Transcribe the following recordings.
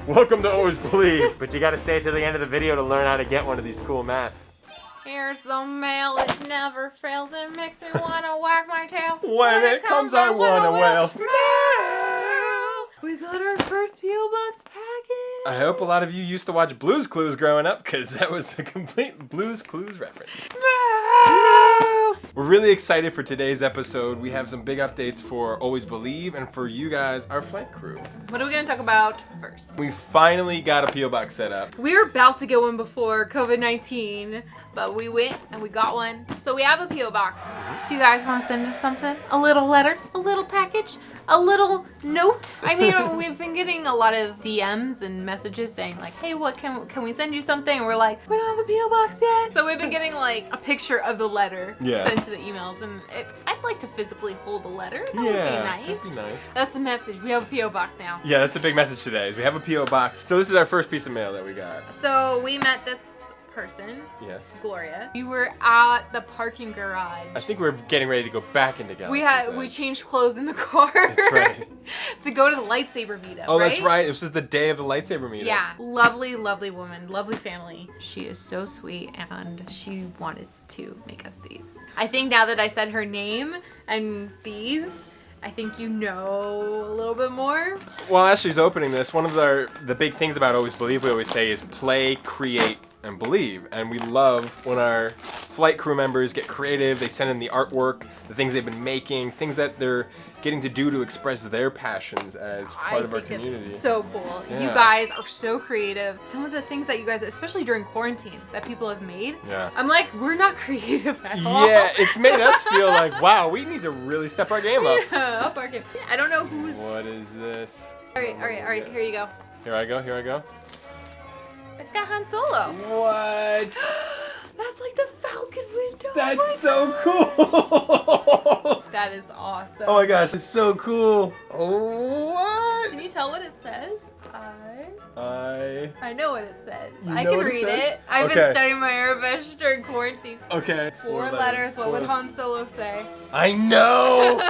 Welcome to Always Believe, but you gotta stay to the end of the video to learn how to get one of these cool masks. Here's the mail, it never fails, it makes me wanna whack my tail. When it comes, I wanna wail. We got our first P.O. Box package. I hope a lot of you used to watch Blue's Clues growing up, because that was a complete Blue's Clues reference. We're really excited for today's episode. We have some big updates for Always Believe and for you guys, our flight crew. What are we gonna talk about first? We finally got a P.O. Box set up. We were about to get one before COVID-19, but we went and we got one. So we have a P.O. Box. If you guys want to send us something, a little letter, a little package, a little note. I mean, we've been getting a lot of DMs and messages saying like, hey, what can we send you something? And we're like, we don't have a P.O. Box yet. So we've been getting like a picture of the letter sent to the emails, and I'd like to physically hold the letter. That would be nice. That'd be nice. That's the message. We have a P.O. Box now. Yeah, that's the big message today, is we have a P.O. Box. So this is our first piece of mail that we got. So we met this person, yes, Gloria. We were at the parking garage. I think we're getting ready to go back into Galaxy's We changed clothes in the car. That's right. To go to the lightsaber meetup. Oh, right? That's right. This was the day of the lightsaber meetup. Yeah, lovely, lovely woman, lovely family. She is so sweet, and she wanted to make us these. I think now that I said her name and these, I think you know a little bit more. While Ashley's opening this, one of the big things about Always Believe we always say is play, create, and believe. And we love when our flight crew members get creative. They send in the artwork, the things they've been making, things that they're getting to do to express their passions as part of our community. It's so cool. Yeah. You guys are so creative. Some of the things that you guys, especially during quarantine, that people have made. Yeah. I'm like, we're not creative at all. Yeah, it's made us feel like, wow, we need to really step our game up. Up our game. I don't know who's. What is this? All right. Here you go. Here I go. It's got Han Solo. What? That's like the Falcon window. That's so cool. That is awesome. Oh my gosh, it's so cool. Oh, what? Can you tell what it says? I know what it says. You I know can what it read says? it. I've been studying my Arabic during quarantine. Okay. Four letters. What would Han Solo say? I know.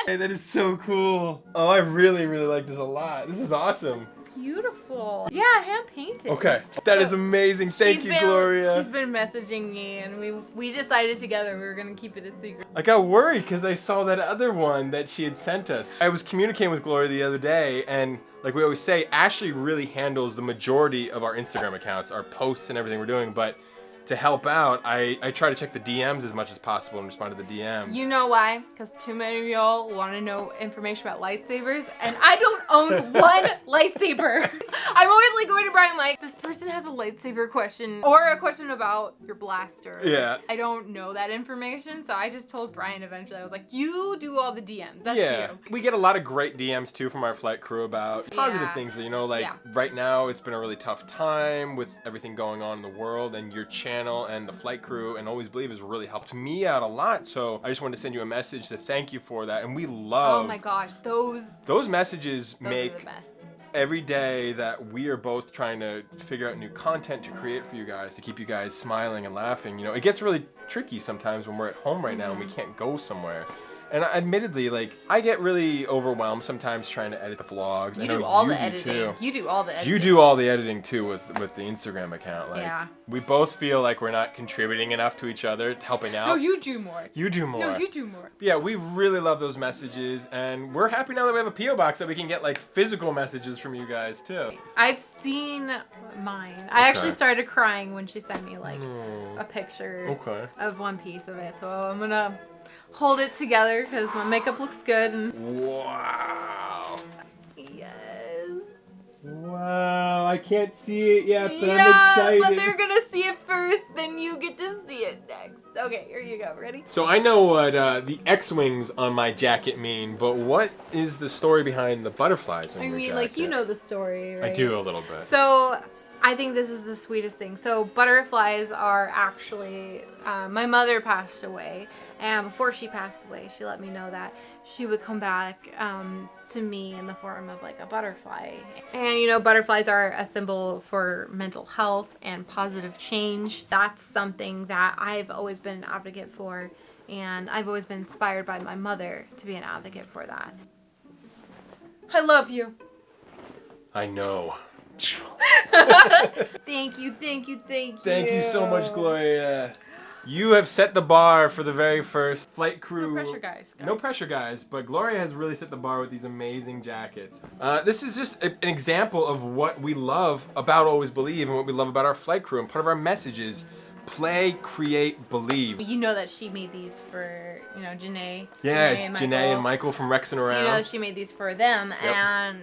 Hey, that is so cool. Oh, I really, really like this a lot. This is awesome. Beautiful. Yeah, hand painted. Okay, that is amazing. Thank you, Gloria. She's been messaging me, and we decided together we were gonna keep it a secret. I got worried because I saw that other one that she had sent us. I was communicating with Gloria the other day, and like we always say, Ashley really handles the majority of our Instagram accounts, our posts and everything we're doing, but to help out, I try to check the DMs as much as possible and respond to the DMs. You know why? Because too many of y'all want to know information about lightsabers, and I don't own one lightsaber. I'm always like going to Brian like, this person has a lightsaber question, or a question about your blaster. Yeah. I don't know that information, so I just told Brian eventually. I was like, you do all the DMs. That's you. We get a lot of great DMs too from our flight crew about positive things. You know, like right now it's been a really tough time with everything going on in the world, and your channel and the flight crew and Always Believe has really helped me out a lot. So I just wanted to send you a message to thank you for that. And we love. Oh my gosh, those messages make are the best. Every day that we are both trying to figure out new content to create for you guys, to keep you guys smiling and laughing. You know, it gets really tricky sometimes when we're at home right now and we can't go somewhere. And admittedly, like, I get really overwhelmed sometimes trying to edit the vlogs. You do all the editing. You do all the editing. You do all the editing too with the Instagram account. Like, we both feel like we're not contributing enough to each other, helping out. No, you do more. You do more. No, you do more. Yeah, we really love those messages, and we're happy now that we have a P.O. Box that we can get like physical messages from you guys too. I've seen mine. I actually started crying when she sent me like a picture of one piece of it. So I'm gonna hold it together because my makeup looks good. And wow. Yes. Wow, I can't see it yet, but I'm excited. But they're gonna see it first, then you get to see it next. Okay, here you go. Ready? So I know what the X-wings on my jacket mean, but what is the story behind the butterflies on your jacket? Like, you know the story, right? I do a little bit. So I think this is the sweetest thing. So butterflies are actually, my mother passed away, and before she passed away, she let me know that she would come back to me in the form of like a butterfly. And you know, butterflies are a symbol for mental health and positive change. That's something that I've always been an advocate for, and I've always been inspired by my mother to be an advocate for that. I love you. I know. Thank you. Thank you so much, Gloria. You have set the bar for the very first flight crew. No pressure, guys. No pressure, guys. But Gloria has really set the bar with these amazing jackets. This is just an example of what we love about Always Believe and what we love about our flight crew. And part of our message is play, create, believe. You know that she made these for, Janae. Yeah, Janae and Michael from Rex and Around. You know that she made these for them. Yep. And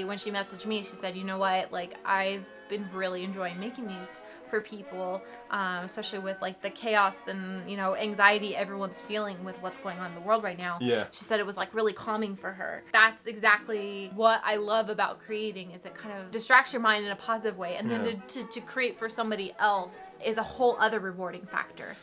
when she messaged me, she said, you know what, like, I've been really enjoying making these for people, especially with like the chaos and anxiety everyone's feeling with what's going on in the world right now. Yeah. She said it was like really calming for her. That's exactly what I love about creating, is it kind of distracts your mind in a positive way, and then to create for somebody else is a whole other rewarding factor.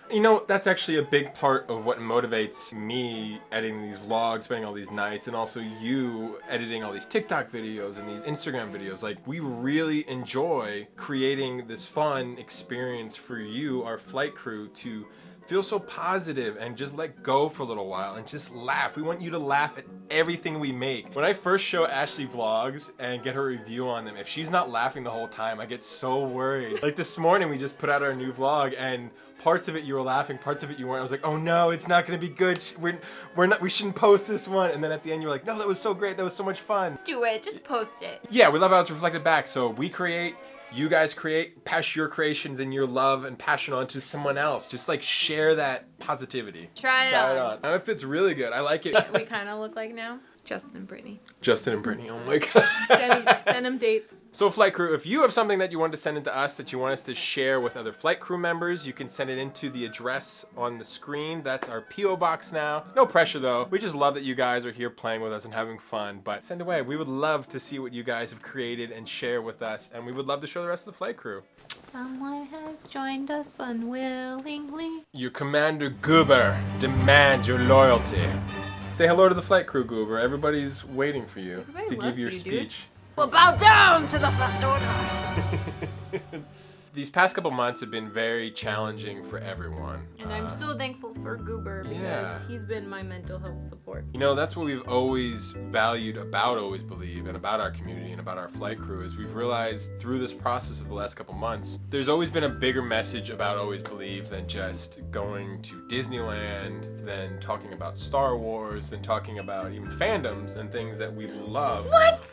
That's actually a big part of what motivates me editing these vlogs, spending all these nights, and also you editing all these TikTok videos and these Instagram videos. Like, we really enjoy creating this fun experience for you, our flight crew, to feel so positive and just let go for a little while and just laugh. We want you to laugh at everything we make. When I first show Ashley vlogs and get her review on them, if she's not laughing the whole time, I get so worried. Like this morning, we just put out our new vlog, and parts of it you were laughing, parts of it you weren't. I was like, oh no, it's not gonna be good. We shouldn't post this one. And then at the end, you're like, no, that was so great. That was so much fun. Do it. Just post it. Yeah, we love how it's reflected back. So we create, you guys create, pass your creations and your love and passion on to someone else. Just like share that positivity. Try it on. It fits really good. I like it. We kind of look like now Justin and Brittany. Justin and Brittany, oh my god. Denim dates. So flight crew, if you have something that you want to send in to us that you want us to share with other flight crew members, you can send it into the address on the screen. That's our P.O. box now. No pressure though. We just love that you guys are here playing with us and having fun. But send away. We would love to see what you guys have created and share with us. And we would love to show the rest of the flight crew. Someone has joined us unwillingly. Your Commander Goober demands your loyalty. Say hello to the flight crew, Goober. Everybody's waiting for you Everybody to give loves your you, speech. Dude. We'll bow down to the first order. These past couple months have been very challenging for everyone. And I'm so thankful for Goober because he's been my mental health support. That's what we've always valued about Always Believe and about our community and about our flight crew, is we've realized through this process of the last couple months, there's always been a bigger message about Always Believe than just going to Disneyland, than talking about Star Wars, than talking about even fandoms and things that we love.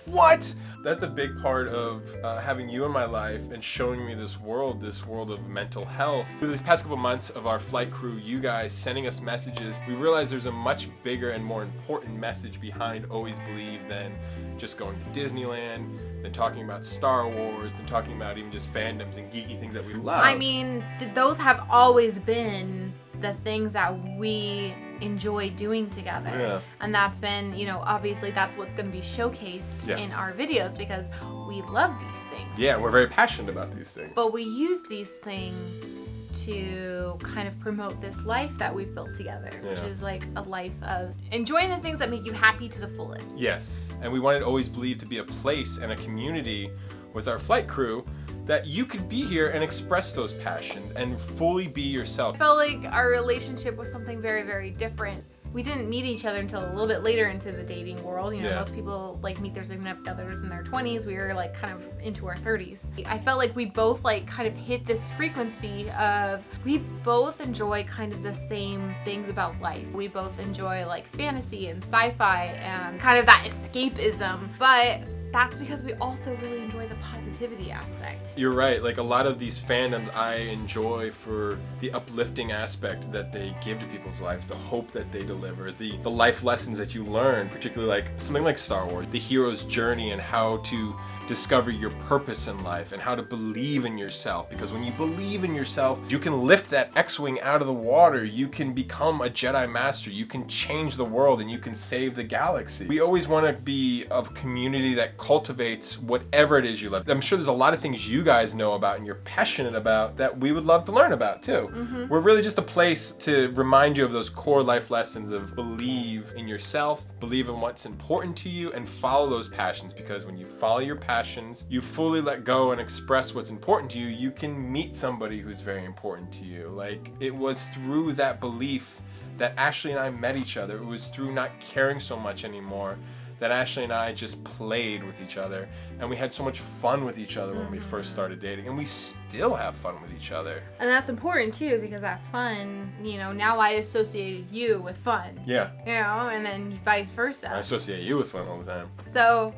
What? That's a big part of having you in my life and showing me this world of mental health. Through these past couple months of our flight crew, you guys sending us messages, we realized there's a much bigger and more important message behind Always Believe than just going to Disneyland, than talking about Star Wars, than talking about even just fandoms and geeky things that we love. I mean, those have always been the things that we enjoy doing together. Yeah. And that's been, obviously that's what's going to be showcased in our videos, because we love these things. Yeah, we're very passionate about these things. But we use these things to kind of promote this life that we've built together, which is like a life of enjoying the things that make you happy to the fullest. Yes, and we wanted Always Believe to be a place and a community with our flight crew that you could be here and express those passions and fully be yourself. I felt like our relationship was something very, very different. We didn't meet each other until a little bit later into the dating world. Most people meet their significant others in their 20s. We were kind of into our 30s. I felt like we both kind of hit this frequency of, we both enjoy kind of the same things about life. We both enjoy fantasy and sci-fi and kind of that escapism. But that's because we also really enjoy the positivity aspect. You're right. A lot of these fandoms I enjoy for the uplifting aspect that they give to people's lives, the hope that they deliver, the life lessons that you learn, particularly something like Star Wars, the hero's journey and how to discover your purpose in life and how to believe in yourself. Because when you believe in yourself, you can lift that X-Wing out of the water, you can become a Jedi Master, you can change the world, and you can save the galaxy. We always want to be a community that cultivates whatever it is you love. I'm sure there's a lot of things you guys know about and you're passionate about that we would love to learn about too. Mm-hmm. We're really just a place to remind you of those core life lessons of believe in yourself, believe in what's important to you, and follow those passions, because when you follow your passions, you fully let go and express what's important to you, you can meet somebody who's very important to you. It was through that belief that Ashley and I met each other. It was through not caring so much anymore that Ashley and I just played with each other, and we had so much fun with each other when we first started dating, and we still have fun with each other. And that's important too, because that fun, now I associated you with fun. Yeah. And then vice versa. I associate you with fun all the time. So,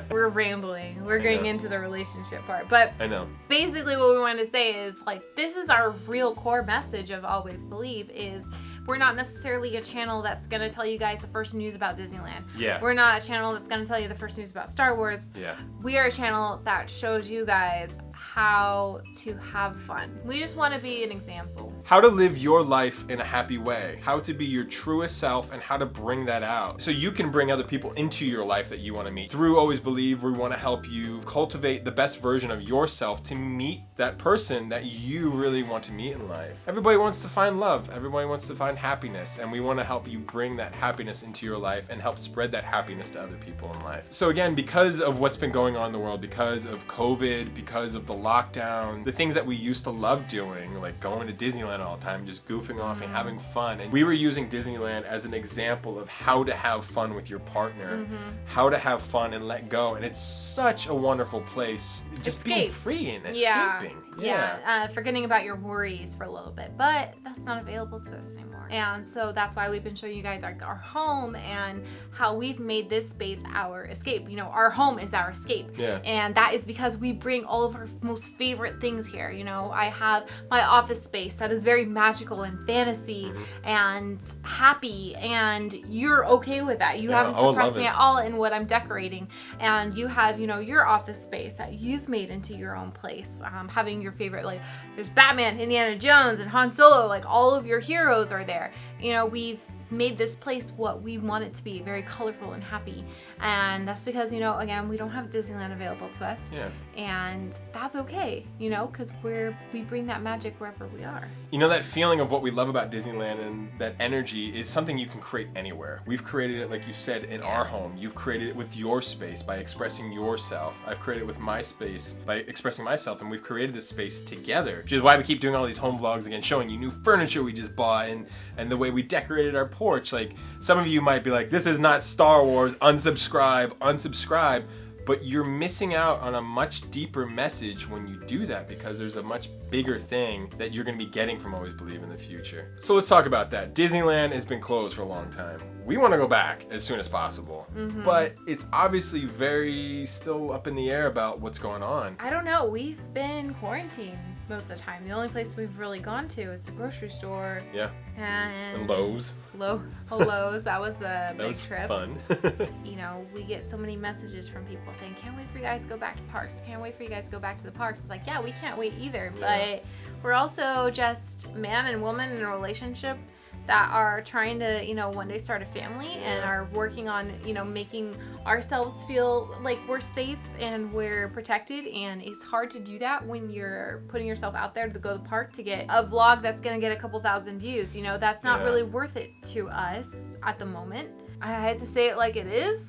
we're rambling. We're getting into the relationship part. But I know. Basically what we want to say is, this is our real core message of Always Believe is we're not necessarily a channel that's going to tell you guys the first news about Disneyland. Yeah. We're not a channel that's going to tell you the first news about Star Wars. Yeah. We are a channel that shows you guys how to have fun. We just want to be an example. How to live your life in a happy way. How to be your truest self and how to bring that out. So you can bring other people into your life that you want to meet. Through Always Believe, we want to help you cultivate the best version of yourself to meet that person that you really want to meet in life. Everybody wants to find love. Everybody wants to find happiness. And we want to help you bring that happiness into your life and help spread that happiness to other people in life. So again, because of what's been going on in the world, because of COVID, because of the lockdown, the things that we used to love doing, like going to Disneyland all the time, just goofing off and having fun. And we were using Disneyland as an example of how to have fun with your partner, how to have fun and let go. And it's such a wonderful place. Just being free and escaping. Forgetting about your worries for a little bit. But that's not available to us anymore. And so that's why we've been showing you guys our home and how we've made this space our escape. Our home is our escape. Yeah. And that is because we bring all of our most favorite things here. I have my office space that is very magical and fantasy and happy, and you're okay with that. You haven't suppressed me at all in what I'm decorating. And you have, your office space that you've made into your own place. Having your favorite, there's Batman, Indiana Jones, and Han Solo, all of your heroes are there. We've made this place what we want it to be, very colorful and happy. And that's because, again, we don't have Disneyland available to us. Yeah. And that's okay, because we bring that magic wherever we are. That feeling of what we love about Disneyland and that energy is something you can create anywhere. We've created it, like you said, in our home. You've created it with your space by expressing yourself. I've created it with my space by expressing myself, and we've created this space together, which is why we keep doing all these home vlogs again, showing you new furniture we just bought and the way we decorated our porch. Some of you might be like, this is not Star Wars, unsubscribe. But you're missing out on a much deeper message when you do that, because there's a much bigger thing that you're going to be getting from Always Believe in the future. So let's talk about that. Disneyland has been closed for a long time. We want to go back as soon as possible, but it's obviously very still up in the air about what's going on. I don't know. We've been quarantined most of the time. The only place we've really gone to is the grocery store. Yeah. And Lowe's. Lowe's. That was a big trip. Fun. We get so many messages from people saying, can't wait for you guys to go back to parks. Can't wait for you guys to go back to the parks. It's like, yeah, we can't wait either. Yeah. But we're also just man and woman in a relationship that are trying to, one day start a family and are working on, making ourselves feel like we're safe and we're protected. And it's hard to do that when you're putting yourself out there to go to the park to get a vlog that's going to get a couple thousand views. That's not really worth it to us at the moment. I had to say it like it is.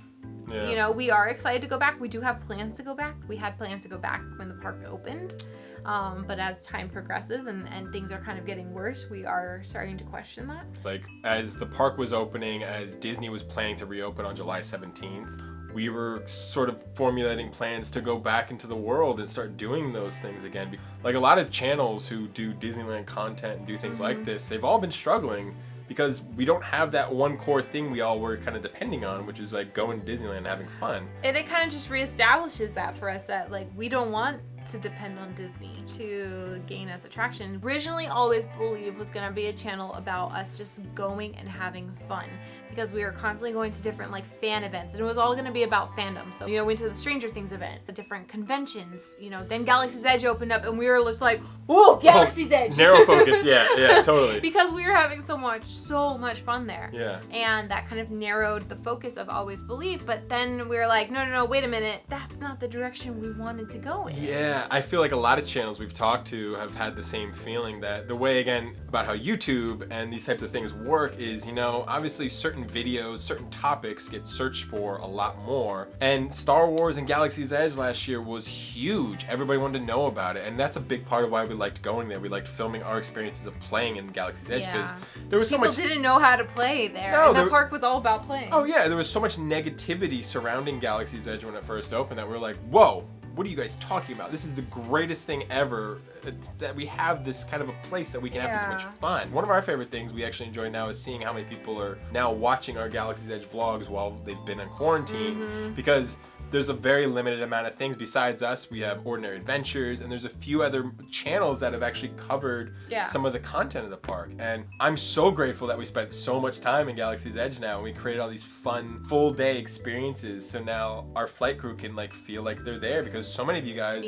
Yeah. We are excited to go back. We do have plans to go back. We had plans to go back when the park opened. But as time progresses and things are kind of getting worse, we are starting to question that. As the park was opening, as Disney was planning to reopen on July 17th, we were sort of formulating plans to go back into the world and start doing those things again. A lot of channels who do Disneyland content and do things like this, they've all been struggling because we don't have that one core thing we all were kind of depending on, which is going to Disneyland and having fun. And it kind of just reestablishes that for us, that we don't want to depend on Disney to gain us attraction. Originally, Always Believe was going to be a channel about us just going and having fun, because we were constantly going to different fan events, and it was all going to be about fandom. So, we went to the Stranger Things event, the different conventions, then Galaxy's Edge opened up and we were just like, whoa, Galaxy's Edge! Narrow focus, yeah, totally. Because we were having so much fun there. Yeah. And that kind of narrowed the focus of Always Believe, but then we were like, no, wait a minute, that's not the direction we wanted to go in. Yeah. Yeah, I feel like a lot of channels we've talked to have had the same feeling, that the way, again, about how YouTube and these types of things work is, obviously certain videos, certain topics get searched for a lot more. And Star Wars and Galaxy's Edge last year was huge. Everybody wanted to know about it. And that's a big part of why we liked going there. We liked filming our experiences of playing in Galaxy's Edge because there was so much... People didn't know how to play there. No, and the park was all about playing. Oh yeah, there was so much negativity surrounding Galaxy's Edge when it first opened that we were like, whoa, what are you guys talking about? This is the greatest thing ever. It's that we have this kind of a place that we can have this much fun. One of our favorite things we actually enjoy now is seeing how many people are now watching our Galaxy's Edge vlogs while they've been in quarantine, because there's a very limited amount of things besides us. We have Ordinary Adventures, and there's a few other channels that have actually covered some of the content of the park. And I'm so grateful that we spent so much time in Galaxy's Edge now, and we created all these fun full day experiences. So now our flight crew can feel like they're there, because so many of you guys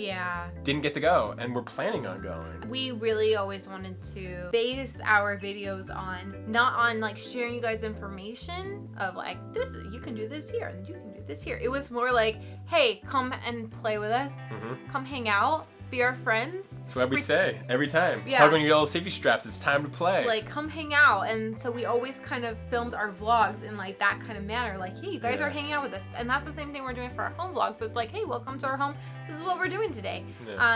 didn't get to go, and we're planning on going. We really always wanted to base our videos on, not on sharing you guys information of this, you can do this here, and you can do this here. It was more like, hey, come and play with us. Come hang out. Be our friends. That's what we say every time. Tug on your yellow safety straps. It's time to play. Come hang out. And so we always kind of filmed our vlogs in that kind of manner. Hey, you guys are hanging out with us. And that's the same thing we're doing for our home vlog. So it's hey, welcome to our home. This is what we're doing today.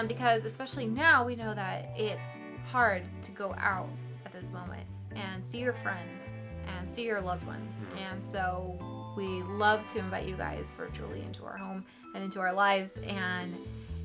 Because especially now we know that it's hard to go out at this moment and see your friends and see your loved ones. And so we love to invite you guys virtually into our home and into our lives and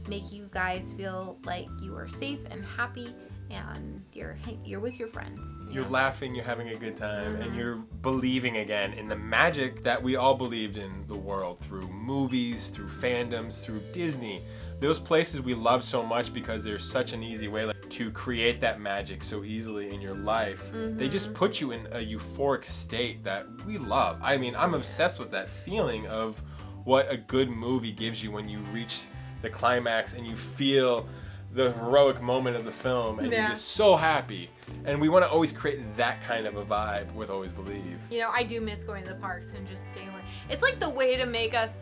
make you guys feel like you are safe and happy, and you're with your friends. You're laughing, you're having a good time, and you're believing again in the magic that we all believed in the world through movies, through fandoms, through Disney. Those places we love so much because there's such an easy way to create that magic so easily in your life. They just put you in a euphoric state that we love. I mean, I'm obsessed with that feeling of what a good movie gives you when you reach the climax and you feel the heroic moment of the film, and you're just so happy. And we want to always create that kind of a vibe with Always Believe. I do miss going to the parks and just being it's the way to make us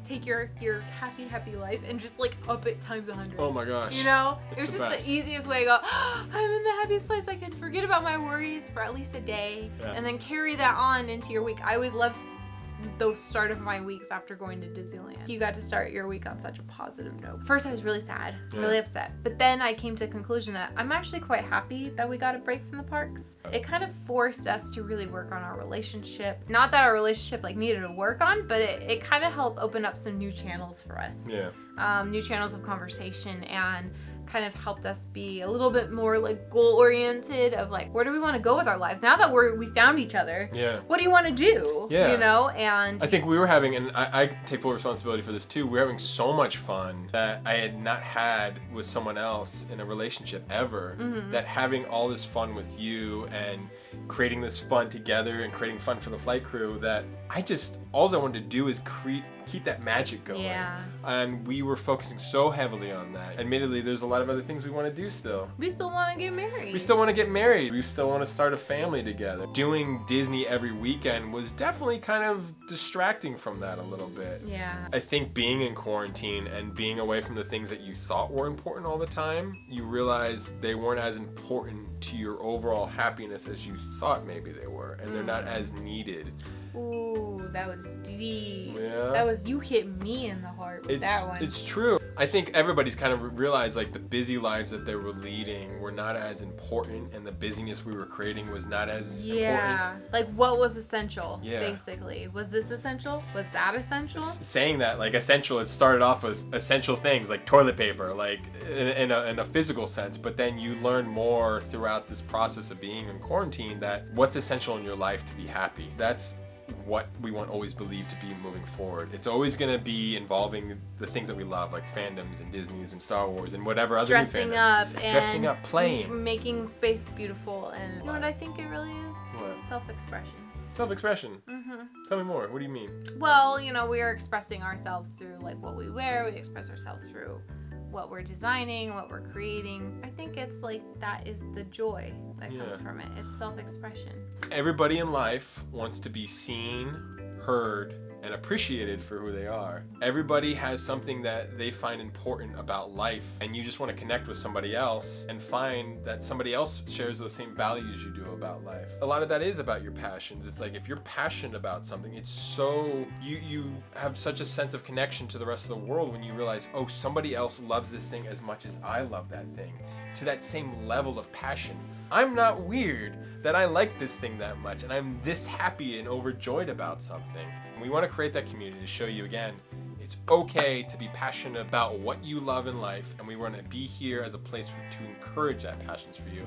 take your happy life and just up it times 100. Oh my gosh. It was just the easiest way to go, I'm in the happiest place. I can forget about my worries for at least a day and then carry that on into your week. I always love those start of my weeks after going to Disneyland. You got to start your week on such a positive note. First, I was really sad, really upset. But then I came to the conclusion that I'm actually quite happy that we got a break from the parks. It kind of forced us to really work on our relationship. Not that our relationship needed to work on, but it kind of helped open up some new channels for us. New channels of conversation, and kind of helped us be a little bit more goal oriented of where do we want to go with our lives now that we found each other. What do you want to do? And I think we were having, and I take full responsibility for this too, we were having so much fun that I had not had with someone else in a relationship ever. That having all this fun with you and creating this fun together and creating fun for the flight crew, that all I wanted to do is keep that magic going. And we were focusing so heavily on that. Admittedly, there's a lot of other things we want to do still. We still want to get married. We still want to get married. We still want to start a family together. Doing Disney every weekend was definitely kind of distracting from that a little bit. I think being in quarantine and being away from the things that you thought were important all the time, you realize they weren't as important to your overall happiness as you thought maybe they were, and they're not as needed. Ooh, that was deep. That was, you hit me in the heart with that one. It's true. I think everybody's kind of realized the busy lives that they were leading were not as important, and the busyness we were creating was not as important. What was essential, basically. Was this essential? Was that essential? Saying that, essential, it started off with essential things like toilet paper, in a physical sense, but then you learn more throughout this process of being in quarantine that what's essential in your life to be happy. That's what we want Always Believe to be moving forward. It's always going to be involving the things that we love, like fandoms and Disney's and Star Wars and whatever other new fandoms. Dressing up, playing. Making space beautiful. And you know what I think it really is? What? Self-expression. Self-expression? Tell me more. What do you mean? Well, we are expressing ourselves through what we wear. We express ourselves through what we're designing, what we're creating. I think it's that is the joy that comes from it. It's self-expression. Everybody in life wants to be seen, heard, and appreciated for who they are. Everybody has something that they find important about life, and you just want to connect with somebody else and find that somebody else shares those same values you do about life. A lot of that is about your passions. It's like if you're passionate about something, it's so you have such a sense of connection to the rest of the world when you realize, oh, somebody else loves this thing as much as I love that thing, to that same level of passion. I'm not weird that I like this thing that much, and I'm this happy and overjoyed about something. We want to create that community to show you again, it's okay to be passionate about what you love in life, and we want to be here as a place to encourage that passions for you.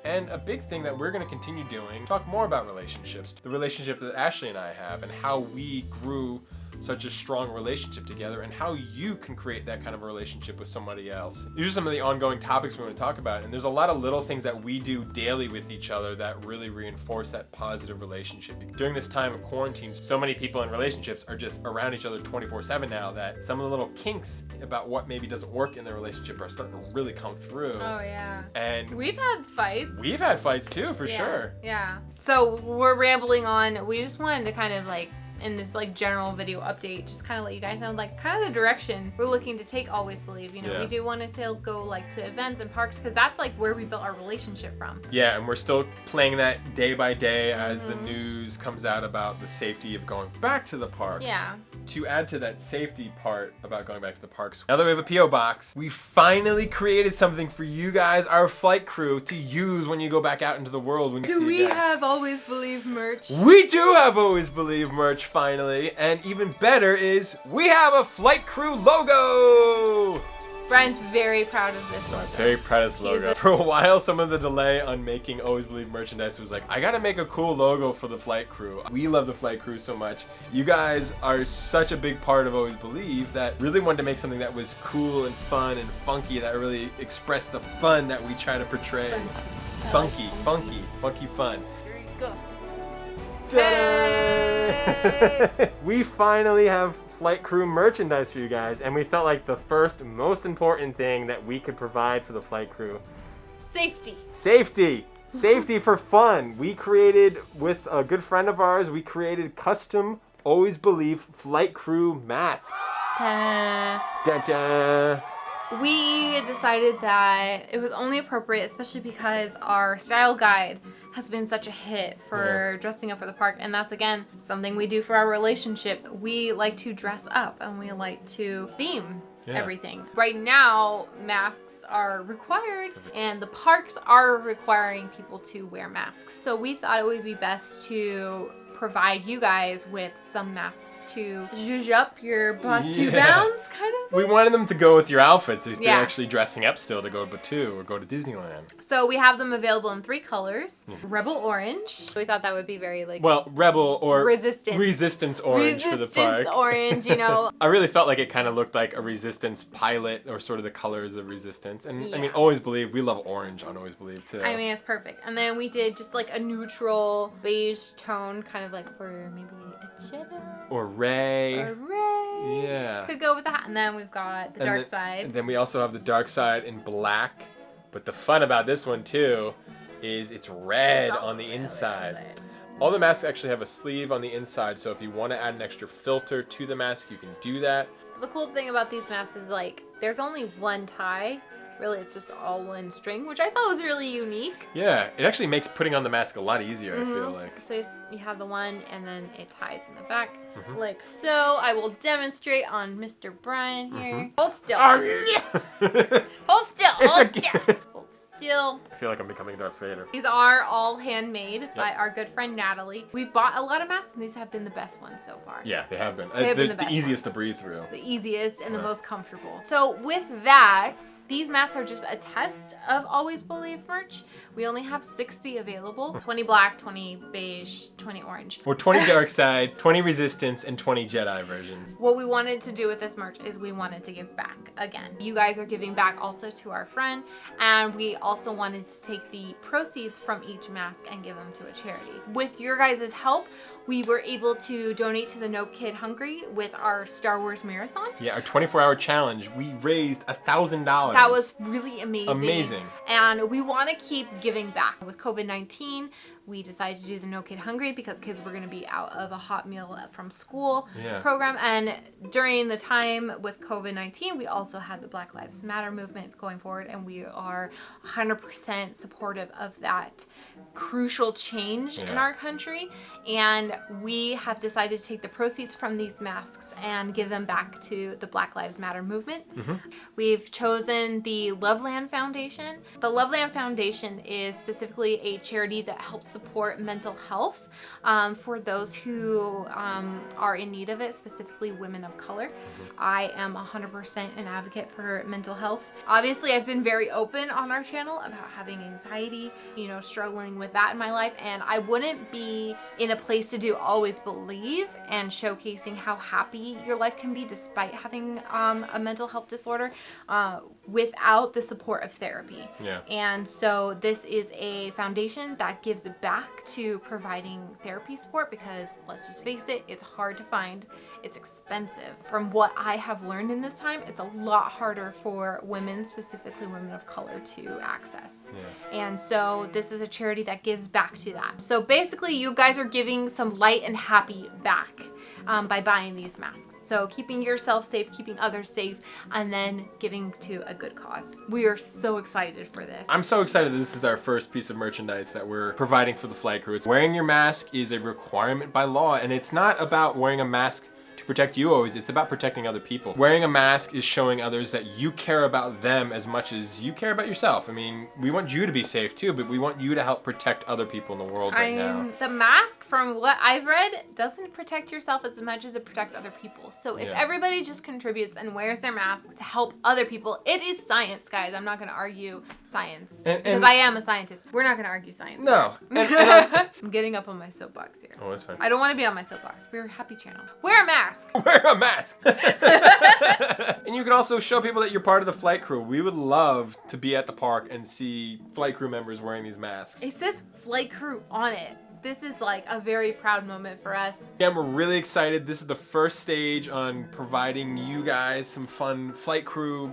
And a big thing that we're going to continue doing, talk more about relationships, the relationship that Ashley and I have, and how we grew such a strong relationship together, and how you can create that kind of a relationship with somebody else. These are some of the ongoing topics we want to talk about, and there's a lot of little things that we do daily with each other that really reinforce that positive relationship. During this time of quarantine, so many people in relationships are just around each other 24/7 now, that some of the little kinks about what maybe doesn't work in their relationship are starting to really come through. Oh yeah. And we've had fights. We've had fights too, for sure. Yeah. So we're rambling on. We just wanted to kind of like, in this like general video update, just kind of let you guys know like kind of the direction we're looking to take Always Believe. You know, we do want to still go like to events and parks, because that's like where we built our relationship from. Yeah, and we're still playing that day by day as the news comes out about the safety of going back to the parks. Yeah. To add to that safety part about going back to the parks, now that we have a P.O. box, we finally created something for you guys, our flight crew, to use when you go back out into the world. When you do we have Always Believe merch? We do have Always Believe merch, finally. And even better is, we have a flight crew logo! Brian's very proud of this logo. Very proud of this logo. For a while, some of the delay on making Always Believe merchandise was like, I gotta make a cool logo for the flight crew. We love the flight crew so much. You guys are such a big part of Always Believe that really wanted to make something that was cool and fun and funky, that really expressed the fun that we try to portray. Funky fun. There you go. Hey! We finally have flight crew merchandise for you guys, and we felt like the first most important thing that we could provide for the flight crew: safety for fun. We created, with a good friend of ours, we created custom Always Believe flight crew masks. Ta. Da-da. We decided that it was only appropriate, especially because our style guide has been such a hit for dressing up for the park, and that's again something we do for our relationship. We like to dress up and we like to theme everything. Right now, masks are required, and the parks are requiring people to wear masks. So we thought it would be best to provide you guys with some masks to zhuzh up your Batu bounds kind of thing. We wanted them to go with your outfits if you're actually dressing up still to go to Batu or go to Disneyland. So we have them available in 3 colors. Rebel orange. We thought that would be very like... Well, rebel or... Resistance orange for the park. Resistance orange, you know. I really felt like it kind of looked like a Resistance pilot, or sort of the colors of Resistance. And I mean, Always Believe, we love orange on Always Believe too. I mean, it's perfect. And then we did just like a neutral beige tone, kind of like for maybe a Jedi. Or Rey. Yeah. Could go with that. And then we've got the dark side. And then we also have the dark side in black. But the fun about this one too is it's red on the inside. All the masks actually have a sleeve on the inside, so if you want to add an extra filter to the mask, you can do that. So the cool thing about these masks is like there's only one tie. Really, it's just all one string, which I thought was really unique. Yeah, it actually makes putting on the mask a lot easier, I feel like. So you have the one, and then it ties in the back, like so. I will demonstrate on Mr. Brian here. Hold still. Hold still. Hold still. Hold still. I feel like I'm becoming Darth Vader. These are all handmade by our good friend Natalie. We bought a lot of masks, and these have been the best ones so far. Yeah, they have been. They have been the easiest to breathe through. The easiest and the most comfortable. So with that, these masks are just a test of Always Believe merch. We only have 60 available. 20 black, 20 beige, 20 orange. Or 20 dark side, 20 resistance, and 20 Jedi versions. What we wanted to do with this merch is we wanted to give back again. You guys are giving back also to our friend, and we also wanted to take the proceeds from each mask and give them to a charity. With your guys' help, we were able to donate to the No Kid Hungry with our Star Wars marathon. Yeah, our 24-hour challenge. We raised $1,000. That was really amazing. Amazing. And we want to keep giving back. With COVID-19, we decided to do the No Kid Hungry because kids were going to be out of a hot meal from school Yeah. program. And during the time with COVID-19, we also had the Black Lives Matter movement going forward, and we are 100% supportive of that crucial change in our country. And we have decided to take the proceeds from these masks and give them back to the Black Lives Matter movement. We've chosen the Loveland Foundation. The Loveland Foundation is specifically a charity that helps support mental health for those who are in need of it, specifically women of color. I am 100% an advocate for mental health. Obviously, I've been very open on our channel about having anxiety, you know, struggling with that in my life, and I wouldn't be in a place to do Always Believe and showcasing how happy your life can be despite having a mental health disorder without the support of therapy. Yeah. And so this is a foundation that gives back to providing therapy support because, let's just face it, it's hard to find. It's expensive. From what I have learned in this time, it's a lot harder for women, specifically women of color, to access. Yeah. And so this is a charity that gives back to that. So basically, you guys are giving some light and happy back by buying these masks. So keeping yourself safe, keeping others safe, and then giving to a good cause. We are so excited for this. I'm so excited that this is our first piece of merchandise that we're providing for the flight crew. Wearing your mask is a requirement by law, and it's not about wearing a mask to protect you always, it's about protecting other people. Wearing a mask is showing others that you care about them as much as you care about yourself. I mean, we want you to be safe too, but we want you to help protect other people in the world right now. The mask, from what I've read, doesn't protect yourself as much as it protects other people. So if everybody just contributes and wears their mask to help other people, it is science, guys. I'm not going to argue science because I am a scientist. We're not going to argue science. No. I'm getting up on my soapbox here. Oh, that's fine. I don't want to be on my soapbox. We're a happy channel. Wear a mask. Wear a mask. And you can also show people that you're part of the flight crew. We would love to be at the park and see flight crew members wearing these masks. It says flight crew on it. This is like a very proud moment for us. Again, we're really excited. This is the first stage on providing you guys some fun flight crew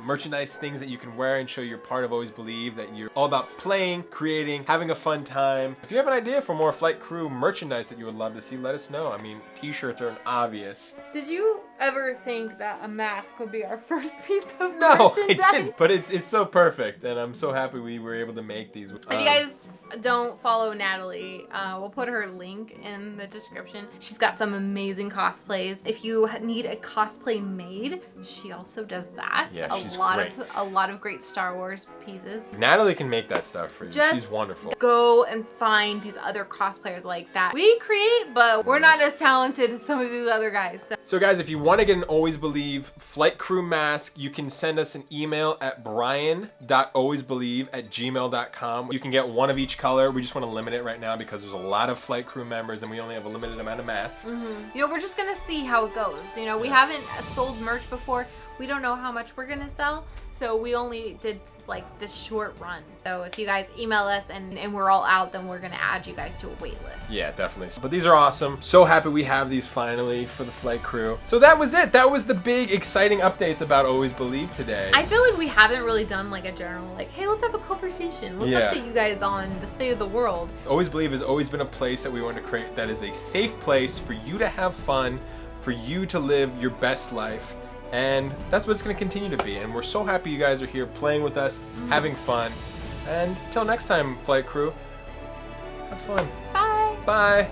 merchandise, things that you can wear and show you're part of Always Believe, that you're all about playing, creating, having a fun time. If you have an idea for more flight crew merchandise that you would love to see, let us know. I mean, t-shirts are an obvious. Did you ever think that a mask would be our first piece of No, merchandise? I didn't. But it's so perfect, and I'm so happy we were able to make these. If you guys don't follow Natalie, we'll put her link in the description. She's got some amazing cosplays. If you need a cosplay made, she also does that. Yeah, she's great. great. A lot of great Star Wars pieces. Natalie can make that stuff for you. She's wonderful. Go and find these other cosplayers like that. We create, but we're not as talented as some of these other guys. So guys, if you want to get an Always Believe flight crew mask, you can send us an email at brian.alwaysbelieve@gmail.com. You can get one of each color. We just want to limit it right now because there's a lot of flight crew members and we only have a limited amount of masks. You know, we're just gonna see how it goes. You know, we haven't sold merch before. We don't know how much we're gonna sell, so we only did like this short run. So if you guys email us and we're all out, then we're gonna add you guys to a wait list. Yeah, definitely. But these are awesome. So happy we have these finally for the flight crew. So that was it. That was the big exciting updates about Always Believe today. I feel like we haven't really done like a general like, hey, let's have a conversation. Let's update you guys on the state of the world. Always Believe has always been a place that we want to create that is a safe place for you to have fun, for you to live your best life. And that's what it's going to continue to be. And we're so happy you guys are here playing with us, having fun. And until next time, flight crew, have fun. Bye. Bye.